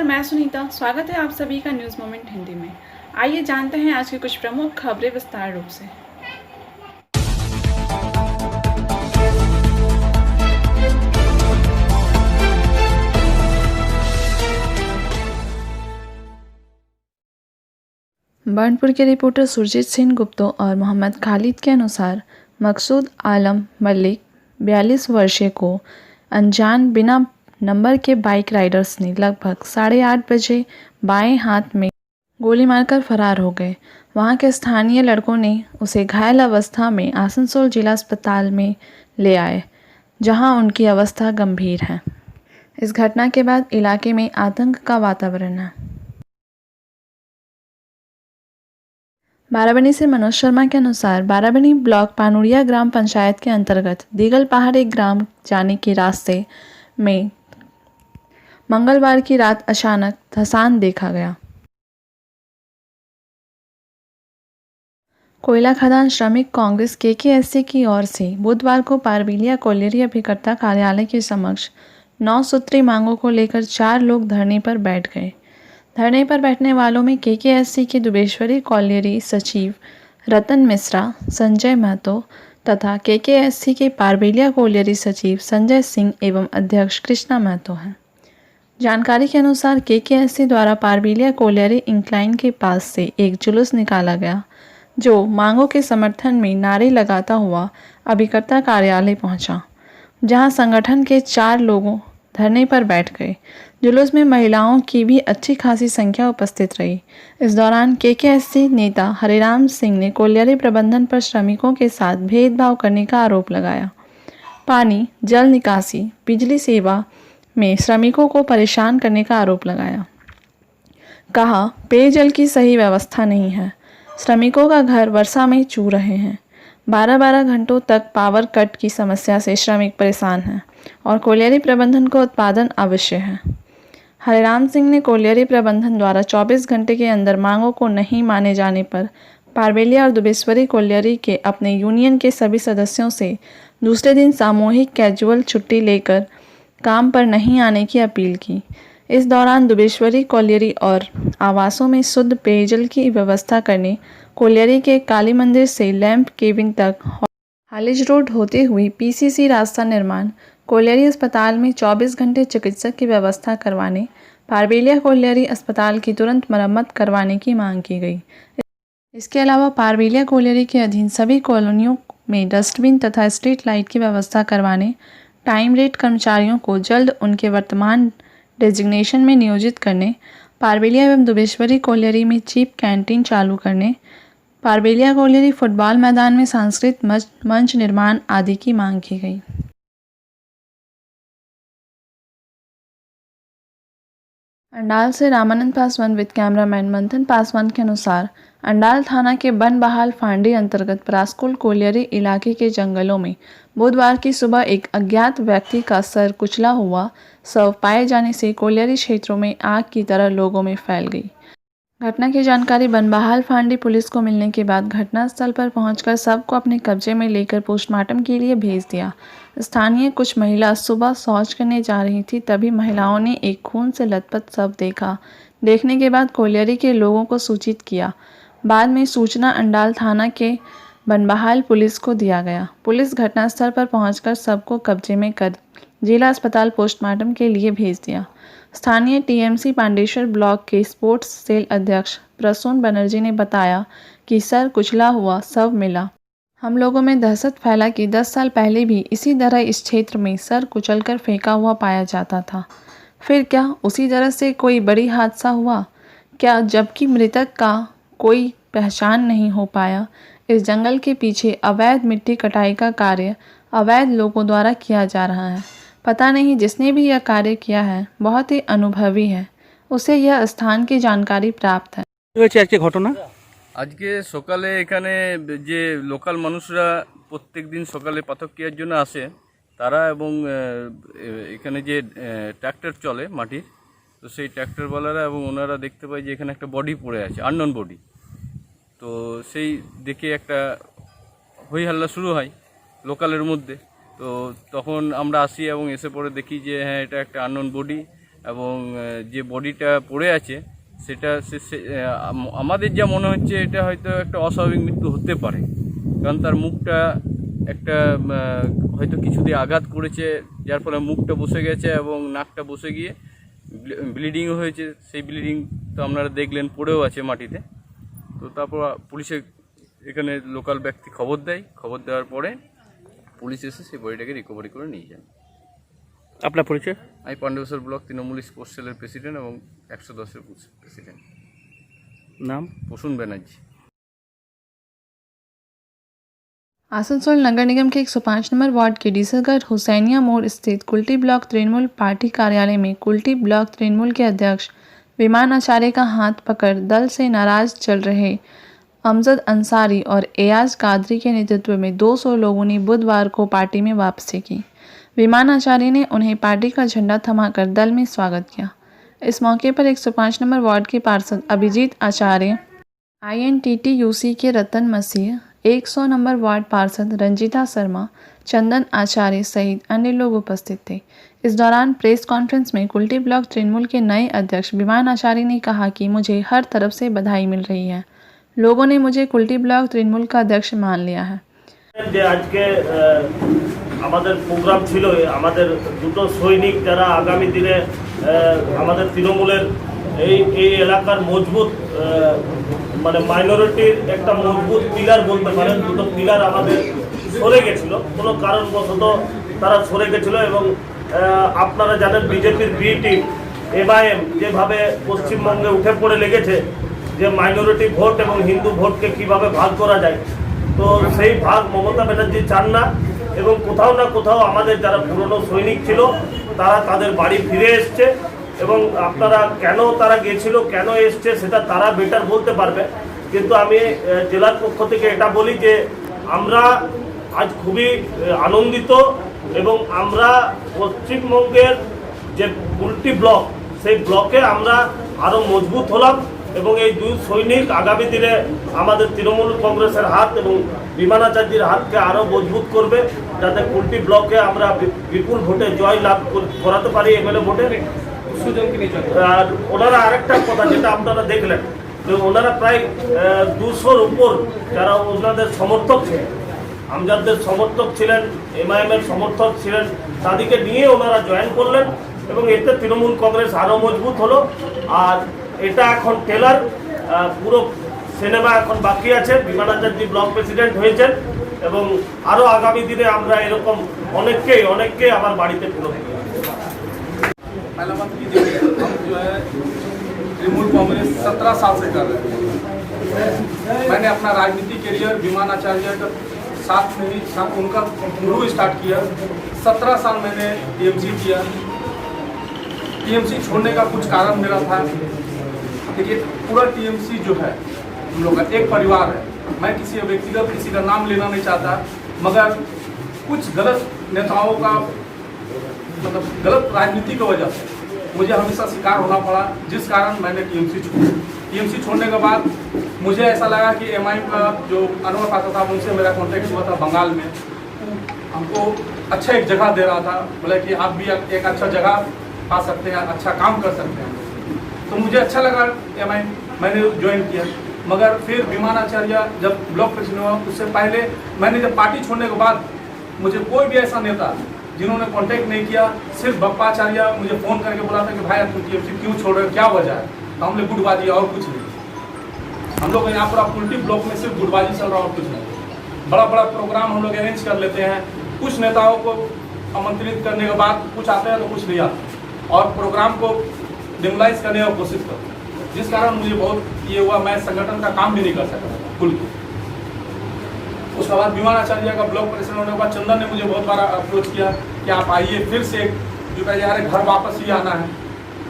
मैं सुनीता। स्वागत है आप सभी का न्यूज़ मोमेंट हिंदी में। आइए जानते हैं आज की कुछ प्रमुख खबरें विस्तार रूप से। बर्नपुर के रिपोर्टर सुरजीत सिंह गुप्ता और मोहम्मद खालिद के अनुसार मकसूद आलम मलिक 42 वर्षीय को अनजान बिना नंबर के बाइक राइडर्स ने लगभग 8:30 बजे बाएं हाथ में गोली मारकर फरार हो गए। वहां के स्थानीय लड़कों ने उसे घायल अवस्था में आसनसोल जिला अस्पताल में ले आए, जहां उनकी अवस्था गंभीर है। इस घटना के बाद इलाके में आतंक का वातावरण है। बाराबनी से मनोज शर्मा के अनुसार बाराबनी ब्लॉक पानुड़िया ग्राम पंचायत के अंतर्गत दीगल पहाड़ एक ग्राम जाने के रास्ते में मंगलवार की रात अचानक धसान देखा गया। कोयला खदान श्रमिक कांग्रेस केकेएससी की ओर से बुधवार को पारबीलिया कोयलेरी अभिकर्ता कार्यालय के समक्ष 9 सूत्री मांगों को लेकर 4 लोग धरने पर बैठ गए। धरने पर बैठने वालों में केकेएससी के दुबेश्वरी कॉलेरी सचिव रतन मिश्रा, संजय महतो तथा केकेएससी के पारबेलिया कॉलेरी सचिव संजय सिंह एवं अध्यक्ष कृष्णा महतो हैं। जानकारी के अनुसार केकेएससी द्वारा पारबेलिया कॉलेरी इंक्लाइन के पास से एक जुलूस निकाला गया, जो मांगों के समर्थन में नारे लगाता हुआ अभिकर्ता कार्यालय पहुंचा, जहां संगठन के 4 लोगों धरने पर बैठ गए। जुलूस में महिलाओं की भी अच्छी खासी संख्या उपस्थित रही। इस दौरान केकेएससी नेता हरिराम सिंह ने कोयलेरी प्रबंधन पर श्रमिकों के साथ भेदभाव करने का आरोप लगाया। पानी, जल निकासी, बिजली सेवा में श्रमिकों को परेशान करने का आरोप लगाया। कहा, पेयजल की सही व्यवस्था नहीं है। श्रमिकों का घर वर्षा में चू रहे हैं। 12-12 घंटों तक पावर कट की समस्या से श्रमिक परेशान हैं और कोयलेरी प्रबंधन को उत्पादन आवश्यक है। हरिराम सिंह ने कोयलेरी प्रबंधन द्वारा 24 घंटे के अंदर मांगों को नहीं माने जाने पर पारबेलिया और दुबेश्वरी कोयलेरी के अपने यूनियन के सभी सदस्यों से दूसरे दिन सामूहिक कैजुअल छुट्टी लेकर काम पर नहीं आने की अपील की। इस दौरान दुबेश्वरी कोयलेरी और आवासों में शुद्ध पेयजल की व्यवस्था करने, कोयलेरी के काली मंदिर से लैंप केविंग तक हालिज रोड होते हुए पीसीसी रास्ता निर्माण, कोयलेरी अस्पताल में 24 घंटे चिकित्सक की व्यवस्था करवाने, पारबेलिया कोयलेरी अस्पताल की तुरंत मरम्मत करवाने की मांग की गई। इसके अलावा पारबेलिया कोयलेरी के अधीन सभी कॉलोनियों में डस्टबिन तथा स्ट्रीट लाइट की व्यवस्था करवाने, टाइम रेट कर्मचारियों को जल्द उनके वर्तमान डेजिग्नेशन में नियोजित करने, पारबेलिया एवं दुबेश्वरी कोयलेरी में चीप कैंटीन चालू करने, पारबेलिया कोयलेरी फुटबॉल मैदान में सांस्कृतिक मंच निर्माण आदि की मांग की गई। अंडाल से रामानंद पासवान विद कैमरामैन मंथन पासवान के अनुसार अंडाल थाना के बनबहाल फांडी अंतर्गत परासकुल कोयलेरी इलाके के जंगलों में बुधवार की सुबह एक अज्ञात व्यक्ति का सर कुचला हुआ शव पाए जाने से कोयलेरी क्षेत्रों में आग की तरह लोगों में फैल गई। घटना की जानकारी बनबहाल फांडी पुलिस को मिलने के बाद घटनास्थल पर पहुंचकर शव को अपने कब्जे में लेकर पोस्टमार्टम के लिए भेज दिया। स्थानीय कुछ महिला सुबह शौच करने जा रही थी, तभी महिलाओं ने एक खून से लथपथ शव देखा। देखने के बाद कोयलेरी के लोगों को सूचित किया। बाद में सूचना अंडाल थाना के बनबहाल पुलिस को दिया गया। पुलिस घटनास्थल पर पहुंचकर शव को कब्जे में कर जिला अस्पताल पोस्टमार्टम के लिए भेज दिया। स्थानीय टीएमसी पांडेश्वर ब्लॉक के स्पोर्ट्स सेल अध्यक्ष प्रसून बनर्जी ने बताया कि सर कुचला हुआ शव मिला। हम लोगों में दहशत फैला कि 10 साल पहले भी इसी तरह इस क्षेत्र में सर कुचलकर फेंका हुआ पाया जाता था। फिर क्या उसी तरह से कोई बड़ी हादसा हुआ क्या, जबकि मृतक का कोई पहचान नहीं हो पाया। इस जंगल के पीछे अवैध मिट्टी कटाई का कार्य अवैध लोगों द्वारा किया जा रहा है। पता नहीं जिसने भी यह कार्य किया है बहुत ही अनुभवी है, उसे यह स्थान की जानकारी प्राप्त है। घटना আজকে সকালে এখানে যে লোকাল মানুষরা প্রত্যেক দিন সকালে পাথর কেয়ার জন্য আসে তারা এবং এখানে যে ট্র্যাক্টর চলে মাটির, তো সেই ট্র্যাক্টরওয়ালারা এবং ওনারা দেখতে পায় যে এখানে একটা বডি পড়ে আছে, আননোন বডি। তো সেই দেখে একটা হই হাল্লা শুরু হয় লোকালের মধ্যে। তো তখন আমরা আসি এবং এসে পরে দেখি যে হ্যাঁ এটা একটা আননোন বডি এবং যে বডিটা পড়ে আছে সেটা আমাদের যা মনে হচ্ছে এটা হয়তো একটা অস্বাভাবিক মৃত্যু হতে পারে, কারণ তার মুখটা একটা হয়তো কিছু দিয়ে আঘাত করেছে, যার ফলে মুখটা বসে গেছে এবং নাকটা বসে গিয়ে ব্লিডিং হয়েছে। সেই ব্লিডিং তো আপনারা দেখলেন, পড়েও আছে মাটিতে। তো তারপর পুলিশে এখানে লোকাল ব্যক্তি খবর দেয়, খবর দেওয়ার পরে পুলিশ এসে সেই বডিটাকে রিকভারি করে নিয়ে যান। আপনার পরিচয়? আমি পাণ্ডবেশ্বর ব্লক তৃণমূল স্পোর্টস সেলের প্রেসিডেন্ট এবং 110-এর প্রেসিডেন্ট। नाम? প্রসূন ব্যানার্জি। आसनसोल नगर निगम के 105 नंबर वार्ड के डीसलगढ़ हुसैनिया मोड़ स्थित कुल्टी ब्लॉक तृणमूल पार्टी कार्यालय में कुल्टी ब्लॉक तृणमूल के अध्यक्ष विमान आचार्य का हाथ पकड़ दल से नाराज चल रहे अमजद अंसारी और एयाज कादरी के नेतृत्व में 200 लोगों ने बुधवार को पार्टी में वापसी की। विमान आचार्य ने उन्हें पार्टी का झंडा थमाकर दल में स्वागत किया। इस मौके पर 105 नंबर वार्ड के पार्षद अभिजीत आचार्य, INTTUC के रतन मसीह, 100 नंबर वार्ड पार्षद रंजीता शर्मा, चंदन आचार्य सहित अन्य लोग उपस्थित थे। इस दौरान प्रेस कॉन्फ्रेंस में कुल्टी ब्लॉक तृणमूल के नए अध्यक्ष विमान आचार्य ने कहा कि मुझे हर तरफ से बधाई मिल रही है। लोगों ने मुझे कुल्टी ब्लॉक तृणमूल का अध्यक्ष मान लिया है। যে আজকে আমাদের প্রোগ্রাম ছিল, আমাদের দুটো সৈনিক যারা আগামী দিনে আমাদের তৃণমূলের এই এলাকার মজবুত মানে মাইনরিটির একটা মজবুত পিলার বলতে পারেন, দুটো পিলার আমাদের সরে গেছিল, কোনো কারণবশত তারা সরে গেছিল। এবং আপনারা জানেন বিজেপির বি টিম MIM যেভাবে পশ্চিমবঙ্গে উঠে পড়ে লেগেছে যে মাইনরিটি ভোট এবং হিন্দু ভোটকে কিভাবে ভাগ করা যায়, তো সেই ভাগ মমতা ব্যানার্জি চান না। এবং কোথাও না কোথাও আমাদের যারা পুরনো সৈনিক ছিল তারা তাদের বাড়ি ফিরে এসছে। এবং আপনারা কেন তারা গেছিল, কেন এসছে সেটা তারা বেটার বলতে পারবে। কিন্তু আমি জেলার পক্ষ থেকে এটা বলি যে আমরা আজ খুবই আনন্দিত এবং আমরা পশ্চিমবঙ্গের যে কুল্টি ব্লক, সেই ব্লকে আমরা আরও মজবুত হলাম। এবং এই দুই সৈনিক আগামী দিনে আমাদের তৃণমূল কংগ্রেসের হাত এবং বিমানাচার্যের হাতকে আরও মজবুত করবে, যাতে কুল্টি ব্লকে আমরা বিপুল ভোটে জয় লাভ করাতে পারি MLA ভোটে। আর ওনারা আরেকটা কথা যেটা আপনারা দেখলেন যে ওনারা প্রায় 200-র উপর যারা ওনাদের সমর্থক ছিলেন, আমজাদদের সমর্থক ছিলেন, MIM-এর সমর্থক ছিলেন, তাদেরকে নিয়ে ওনারা জয়েন করলেন এবং এতে তৃণমূল কংগ্রেস আরও মজবুত হলো। আর এটা এখন টেলার, পুরো সিনেমা এখন বাকি আছে। বিমান আচার্য ব্লক প্রেসিডেন্ট হয়েছেন এবং আরও আগামী দিনে আমরা এরকম অনেককে আমার বাড়িতে ফেরত দেব। पहला बात की हम जो है तृणमूल कांग्रेस 17 साल से कर रहे हैं। मैंने अपना राजनीतिक करियर विमान आचार्य के साथ में ही उनका शुरू स्टार्ट किया। 17 साल मैंने TMC किया। TMC छोड़ने का कुछ कारण मेरा था। देखिए पूरा TMC जो है हम लोग का एक परिवार है। मैं किसी व्यक्तिगत किसी का नाम लेना नहीं चाहता, मगर कुछ गलत नेताओं का मतलब गलत राजनीति की वजह से मुझे हमेशा शिकार होना पड़ा, जिस कारण मैंने TMC छोड़ा। TMC छोड़ने के बाद मुझे ऐसा लगा कि MIM का जो अनवर पासा था उनसे मेरा कॉन्टेक्ट हुआ था बंगाल में। हमको अच्छा एक जगह दे रहा था, बोला कि आप भी एक अच्छा जगह पा सकते हैं, अच्छा काम कर सकते हैं। तो मुझे अच्छा लगा MIM, मैंने ज्वाइन किया। मगर फिर विमान आचार्य जब ब्लॉक प्रेसिडेंट हुआ, उससे पहले मैंने जब पार्टी छोड़ने के बाद मुझे कोई भी ऐसा नेता जिन्होंने कांटेक्ट नहीं किया, सिर्फ बप्पा आचार्य मुझे फ़ोन करके बोला था कि भाई तुम TMC क्यों छोड़ रहे हो, क्या वजह है। तो हमने गुटबाजी और कुछ नहीं। हम लोग यहाँ पूरा कुल्टी ब्लॉक में सिर्फ गुटबाजी चल रहा और कुछ नहीं। बड़ा बड़ा प्रोग्राम हम लोग अरेंज कर लेते हैं, कुछ नेताओं को आमंत्रित करने के बाद कुछ आते हैं तो कुछ नहीं आते, और प्रोग्राम को डिमोलाइज करने की कोशिश करते हैं, जिस कारण मुझे बहुत ये हुआ, मैं संगठन का काम भी नहीं कर सका खुल के। उसके बाद विमान आचार्य का ब्लॉक प्रेसिडेंट होने के बाद चंदन ने मुझे बहुत बार अप्रोच किया कि आप आइए फिर से, जो कह जा रहे घर वापस ही आना है,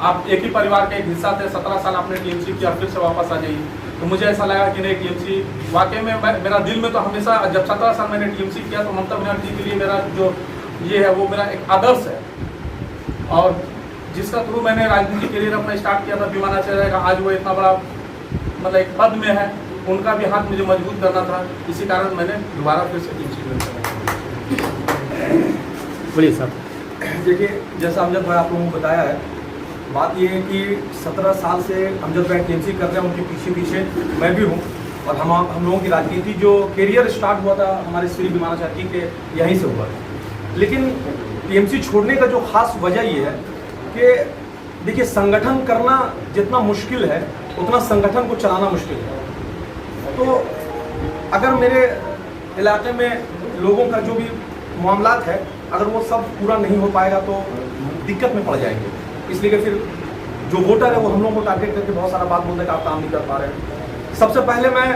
आप एक ही परिवार के एक हिस्सा थे, 17 साल आपने TMC किया, फिर से वापस आ जाइए। तो मुझे ऐसा लगा कि नहीं, TMC वाकई में मेरा दिल में तो हमेशा, जब 17 साल मैंने TMC किया तो ममता बनर्जी के लिए मेरा जो ये है वो मेरा एक आदर्श है, और जिसका थ्रू मैंने राजनीतिक करियर अपना स्टार्ट किया था विमान आचार्य का, आज वो इतना बड़ा मतलब एक पद में है, उनका भी हाथ मुझे मजबूत करना था, इसी कारण मैंने दोबारा फिर से TMC ज्वाइन किया। बोलिए साहब। देखिए जैसा अमजद भाई आप लोगों को बताया है, बात ये है कि 17 साल से अमजद भाई टीएमसी कर रहे हैं, उनके पीछे पीछे मैं भी हूँ। और हम लोगों की राजनीति जो कैरियर स्टार्ट हुआ था हमारे श्री विमानाचार्य जी के यहीं से हुआ। लेकिन टीएमसी छोड़ने का जो खास वजह ये है कि देखिए, संगठन करना जितना मुश्किल है उतना संगठन को चलाना मुश्किल है। तो अगर मेरे इलाके में लोगों का जो भी मामलात है, अगर वो सब पूरा नहीं हो पाएगा तो दिक्कत में पड़ जाएंगे। इसलिए कि फिर जो वोटर है वो हम लोगों को टारगेट करके बहुत सारा बात बोलते हैं कि आप काम नहीं कर पा रहे हैं। सबसे पहले मैं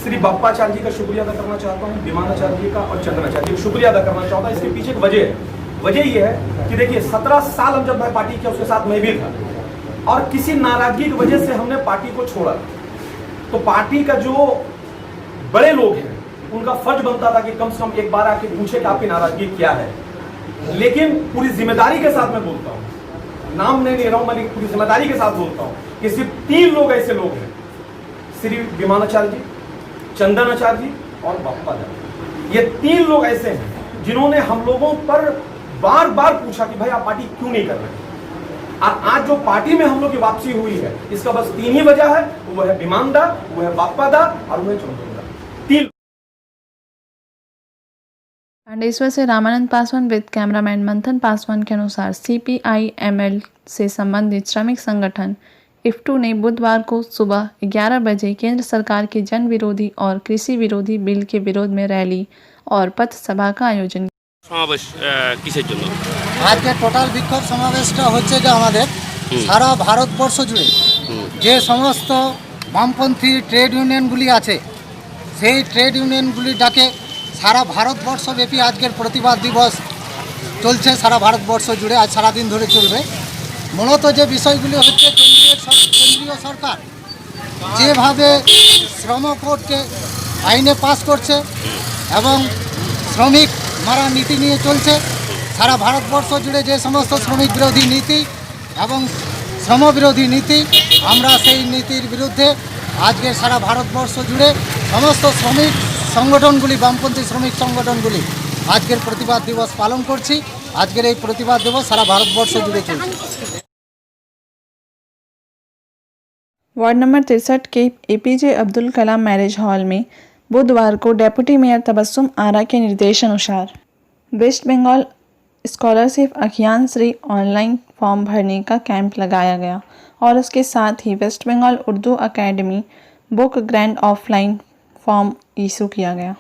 श्री बप्पाचार्य जी का शुक्रिया अदा करना चाहता हूँ, विमानाचार्य जी का और चंदनाचार्य जी का शुक्रिया अदा करना चाहता हूँ। इसके पीछे एक वजह है। वजह ये है कि देखिए, 17 साल हम जब मैं पार्टी किया, उसके साथ मैं भी था, और किसी नाराजगी की वजह से हमने पार्टी को छोड़ा। तो पार्टी का जो बड़े लोग हैं उनका फर्ज बनता था कि कम से कम एक बार आके पूछे कि आपकी नाराजगी क्या है। लेकिन पूरी जिम्मेदारी के साथ मैं बोलता हूँ, नाम नहीं ले रहा हूँ मैं, पूरी जिम्मेदारी के साथ बोलता हूँ कि सिर्फ 3 लोग ऐसे लोग हैं, श्री विमानाचार्य जी, चंदनाचार्य जी और बप्पा जी। ये 3 लोग ऐसे हैं जिन्होंने हम लोगों पर बार बार पूछा कि भाई आप पार्टी क्यों नहीं कर रहे। और आज जो पार्टी में हम लोग की वापसी हुई है, इसका बस 3 ही वजह है। वो है विमान दा, वो है बप्पा दा और वो है चंदन दा। 3। पांडेश्वर से रामानंद पासवान विद कैमरामैन मंथन पासवान के अनुसार CPI-ML से संबंधित श्रमिक संगठन इफ्टू ने बुधवार को सुबह 11 बजे केंद्र सरकार के जन विरोधी और कृषि विरोधी बिल के विरोध में रैली और पथ सभा का आयोजन किया। সমাবেশ কিসের জন্য? আজকে টোটাল বিক্ষোভ সমাবেশটা হচ্ছে যে আমাদের সারা ভারতবর্ষ জুড়ে যে সমস্ত বামপন্থী ট্রেড ইউনিয়নগুলি আছে, সেই ট্রেড ইউনিয়নগুলির ডাকে সারা ভারতবর্ষব্যাপী আজকের প্রতিবাদ দিবস চলছে সারা ভারতবর্ষ জুড়ে। আজ সারাদিন ধরে চলবে। মূলত যে বিষয়গুলি হচ্ছে, কেন্দ্রীয় সরকার যেভাবে শ্রম কোডকে আইনে পাস করছে এবং শ্রমিক মারা নীতি নিয়ে চলছে, সারা ভারতবর্ষ জুড়ে যে সমস্ত শ্রমিক বিরোধী নীতি এবং শ্রম বিরোধী নীতি, আমরা সেই নীতির বিরুদ্ধে আজকে সারা ভারতবর্ষ জুড়ে সমস্ত শ্রমিক সংগঠনগুলি, বামপন্থী শ্রমিক সংগঠনগুলি আজকের প্রতিবাদ দিবস পালন করছি। আজকের এই প্রতিবাদ দিবস সারা ভারতবর্ষ জুড়ে চলছে। वार्ड नंबर 63 के APJ Abdul Kalam marriage hall में बुधवार को डेप्यूटी मेयर तबस्सुम आरा के निर्देशानुसार वेस्ट बंगाल स्कॉलरशिप अभियान श्री ऑनलाइन फॉर्म भरने का कैंप लगाया गया और उसके साथ ही west Bengal Urdu academy book grant offline form issue किया गया।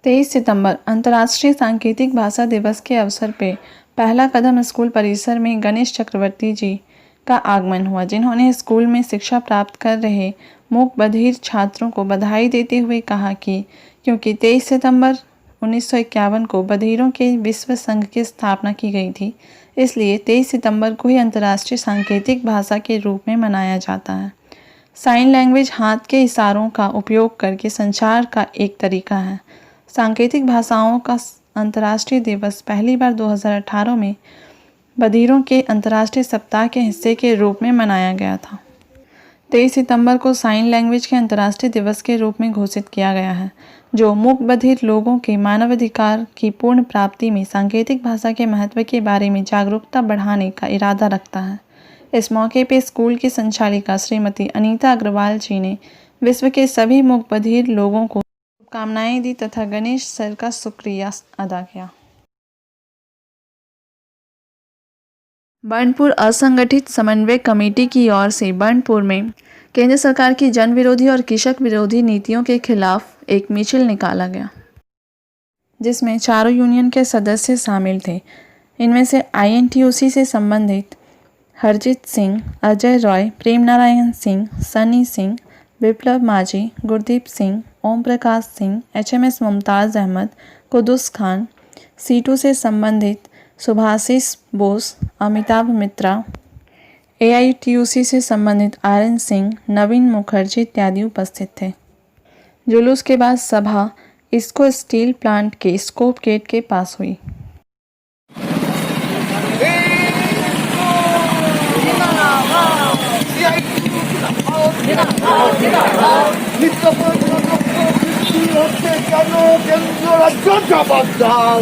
23 सितंबर अंतर्राष्ट्रीय सांकेतिक भाषा दिवस के अवसर पर पहला कदम स्कूल परिसर में गणेश चक्रवर्ती जी का आगमन हुआ, जिन्होंने स्कूल में शिक्षा प्राप्त कर रहे मूक बधिर छात्रों को बधाई देते हुए कहा कि क्योंकि 23 सितंबर 1951 को बधिरों के विश्व संघ की स्थापना की गई थी, इसलिए 23 सितंबर को ही अंतर्राष्ट्रीय सांकेतिक भाषा के रूप में मनाया जाता है। साइन लैंग्वेज हाथ के इशारों का उपयोग करके संचार का एक तरीका है। सांकेतिक भाषाओं का अंतर्राष्ट्रीय दिवस पहली बार 2018 में बधिरों के अंतर्राष्ट्रीय सप्ताह के हिस्से के रूप में मनाया गया था। 23 सितंबर को साइन लैंग्वेज के अंतर्राष्ट्रीय दिवस के रूप में घोषित किया गया है, जो मूक बधिर लोगों के मानवाधिकार की पूर्ण प्राप्ति में सांकेतिक भाषा के महत्व के बारे में जागरूकता बढ़ाने का इरादा रखता है। इस मौके पर स्कूल की संचालिका श्रीमती अनीता अग्रवाल जी ने विश्व के सभी मूक बधिर लोगों को शुभकामनाएं दी तथा गणेश सर का शुक्रिया अदा किया। बर्नपुर असंगठित समन्वय कमेटी की ओर से बर्नपुर में केंद्र सरकार की जन विरोधी और कृषक विरोधी नीतियों के खिलाफ एक मिছিল निकाला गया, जिसमें चारों यूनियन के सदस्य शामिल थे। इनमें से INTUC से संबंधित हरजीत सिंह, अजय रॉय, प्रेम नारायण सिंह, सनी सिंह, विप्लव माझी, गुरदीप सिंह, ओम प्रकाश सिंह, HMS मुमताज़ अहमद, कुदुस खान, C2 से संबंधित सुभाषिस बोस, अमिताभ मित्रा, AITUC से संबंधित RN सिंह, नवीन मुखर्जी इत्यादि उपस्थित थे। जुलूस के बाद सभा इसको स्टील प्लांट के स्कोप गेट के पास हुई। নিত্য প্রয়োজনীয় বৃদ্ধি হচ্ছে কেন কেন্দ্র রাজ্য জবাব দাও